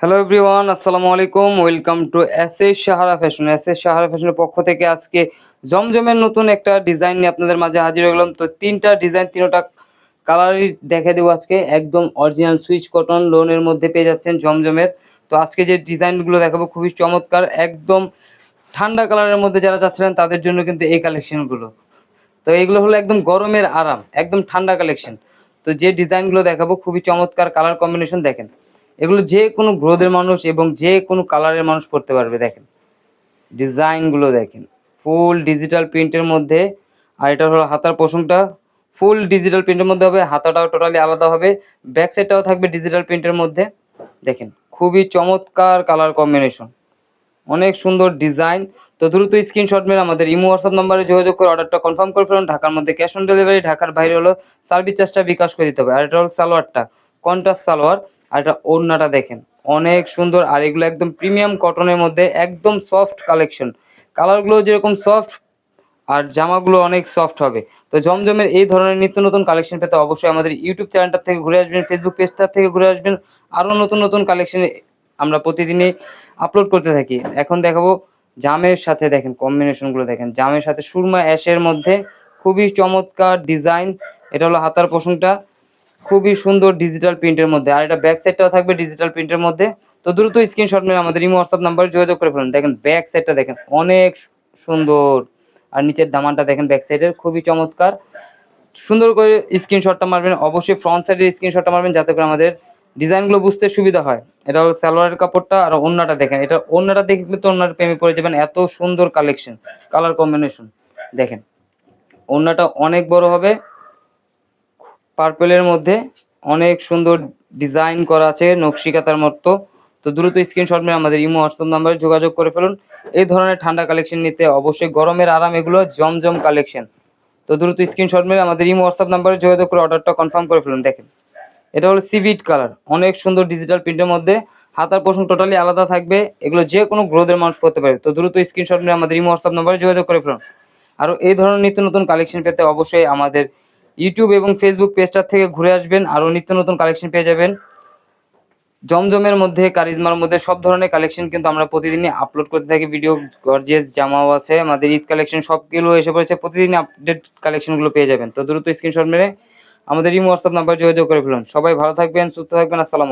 Hello everyone, আসসালামু আলাইকুম। Welcome to SS Sahara fashion. SS Sahara ফ্যাশনের পক্ষ থেকে আজকে জমজমের নতুন একটা ডিজাইন নিয়ে আপনাদের মাঝে হাজির হয়ে গেলাম। তো তিনটা ডিজাইন, তিনটা কালারই দেখে দেবো আজকে। একদম অরিজিনাল সুইচ কটন লোনের মধ্যে পেয়ে যাচ্ছেন জমজমের। তো আজকে যে ডিজাইনগুলো দেখাবো খুবই চমৎকার, একদম ঠান্ডা কালারের মধ্যে যারা চাচ্ছিলেন তাদের জন্য কিন্তু এই কালেকশনগুলো। তো এইগুলো হলো একদম গরমের আরাম, একদম ঠান্ডা কালেকশন। তো যে ডিজাইনগুলো দেখাবো খুবই চমৎকার, কালার কম্বিনেশন দেখেন। এগুলো যে কোনো গ্রোথের মানুষ এবং যে কোনো কালারের মানুষ পড়তে পারবে। দেখেন ডিজাইনগুলো দেখেন, ফুল ডিজিটাল প্রিন্টের মধ্যে। আর এটা হলো হাতার পোষণটা ফুল ডিজিটাল প্রিন্টের মধ্যে হবে, হাতাটাও টোটালি আলাদা হবে, ব্যাক সাইডটাও থাকবে ডিজিটাল প্রিন্টের মধ্যে। দেখেন খুবই চমৎকার কালার কম্বিনেশন, অনেক সুন্দর ডিজাইন। তো দ্রুত স্ক্রিনশট মেরে আমাদের ইমো হোয়াটসঅ্যাপ নাম্বারে যোগাযোগ করে অর্ডারটা কনফার্ম করে ফেলুন। ঢাকার মধ্যে ক্যাশ অন ডেলিভারি, ঢাকার বাইরে হলো সার্ভিস চার্জটা বিকাশ করে দিতে হবে। আর এটা হলো সালোয়ারটা, কন্ট্রাস্ট সালোয়ার। আর এটা ওড়নাটা দেখেন অনেক সুন্দর। আর এগুলো একদম প্রিমিয়াম কটনের মধ্যে, একদম সফট কালেকশন। কালারগুলো যেরকম সফট আর জামাগুলো অনেক সফট হবে। তো জমজমের এই ধরনের নিত্য নতুন কালেকশন পেতে অবশ্যই আমাদের ইউটিউব চ্যানেলটা থেকে ঘুরে আসবেন, ফেসবুক পেজটা থেকে ঘুরে আসবেন। আরও নতুন নতুন কালেকশন আমরা প্রতিদিনই আপলোড করতে থাকি। এখন দেখাবো জামের সাথে, দেখেন কম্বিনেশনগুলো দেখেন, জামের সাথে সুরমা অ্যাশের মধ্যে খুবই চমৎকার ডিজাইন। এটা হলো হাতার পোষণটা, খুবই সুন্দর ডিজিটাল প্রিন্টের মধ্যে। আর এটা ব্যাক সাইডটাও থাকবে ডিজিটাল প্রিন্টের মধ্যে। তো দ্রুত স্ক্রিনশট নিয়ে আমাদের ইমো হোয়াটসঅ্যাপ নাম্বারে যোগাযোগ করে ফেলুন। দেখেন ব্যাক সাইডটা দেখেন অনেক সুন্দর। আর নিচের দামানটা দেখেন ব্যাক সাইডের, খুবই চমৎকার। সুন্দর করে স্ক্রিনশটটা মারবেন, অবশ্যই ফ্রন্ট সাইডের স্ক্রিনশটটা মারবেন যাতে করে আমাদের ডিজাইনগুলো বুঝতে সুবিধা হয়। এটা হলো সালোয়ারের কাপড়টা। আর ওড়নাটা দেখেন, এটা ওড়নাটা দেখলে তো ওড়নার প্রেমে পড়ে যাবেন, এত সুন্দর কালেকশন, কালার কম্বিনেশন দেখেন। ওড়নাটা অনেক বড় হবে, পার্পেলের মধ্যে অনেক সুন্দর ডিজাইন করা আছে নকশিকাতার মতো। তো দ্রুত স্ক্রিনশট নিয়ে আমাদের ইমো হোয়াটসঅ্যাপ নাম্বারে যোগাযোগ করে ফেলুন। এই ধরনের ঠান্ডা কালেকশন নিতে অবশ্যই গরমের আরাম, এগুলো জমজম কালেকশন। তো দ্রুত স্ক্রিনশট মেরে আমাদের ইমো হোয়াটসঅ্যাপ নাম্বারে যোগাযোগ করে অর্ডারটা কনফার্ম করে ফেলুন। দেখেন এটা হলো সিভিট কালার, অনেক সুন্দর ডিজিটাল প্রিন্টের মধ্যে, হাতার পোষণ টোটালি আলাদা থাকবে। এগুলো যে কোনো গ্রোথের মানুষ করতে পারে। তো দ্রুত স্ক্রিনশট নিয়ে আমাদের ইমো হোয়াটসঅ্যাপ নাম্বারে যোগাযোগ করে ফেলুন। আরও এই ধরনের নিত্য নতুন কালেকশন পেতে অবশ্যই আমাদের ইউটিউব এবং ফেসবুক পেজটার থেকে ঘুরে আসবেন, আরও নিত্য নতুন কালেকশন পেয়ে যাবেন। জমজমের মধ্যে, কারিজমার মধ্যে সব ধরনের কালেকশন কিন্তু আমরা প্রতিদিনই আপলোড করতে থাকি ভিডিও। গর্জিয়াস জামাও আছে, আমাদের ঈদ কালেকশন সবগুলো এসে পড়েছে, প্রতিদিন আপডেট কালেকশনগুলো পেয়ে যাবেন। তো দ্রুত স্ক্রিনশট মেরে আমাদের ইমো হোয়াটসঅ্যাপ নাম্বার যোগাযোগ করে ফেলুন। সবাই ভালো থাকবেন, সুস্থ থাকবেন। আসসালামু